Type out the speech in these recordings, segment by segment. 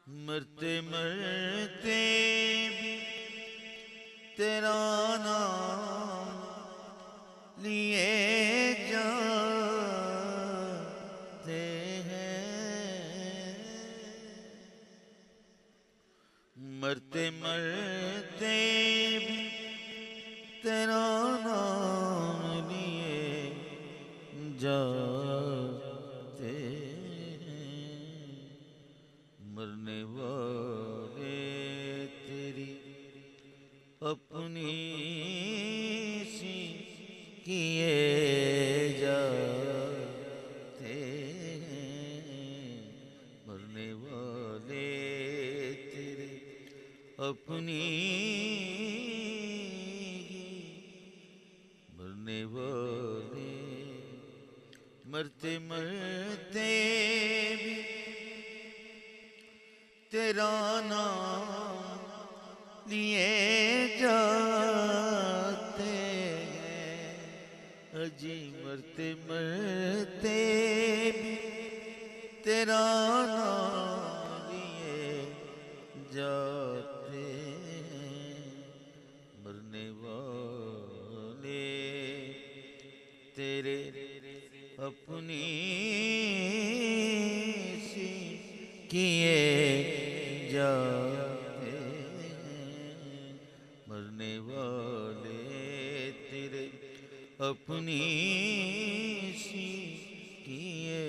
मरते मरते भी तेरा नाम लिए जाते हैं। मरते मरते भी तेरा नाम लिए जाते हैं। मरने वाले तेरी अपनी सी किए जाते हैं। मरने वाले तेरे अपनी मरने वाले मरते मरते भी तेरा नाम लिए जाते हैं। अजी मरते मरते भी तेरा नाम लिए जाते हैं। मरने वाले तेरे अपनी सी किए जाते हैं। मरने वाले तेरे अपनी सी किए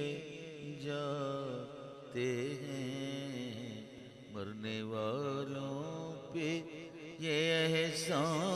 जाते हैं। मरने वालों पे ये एहसान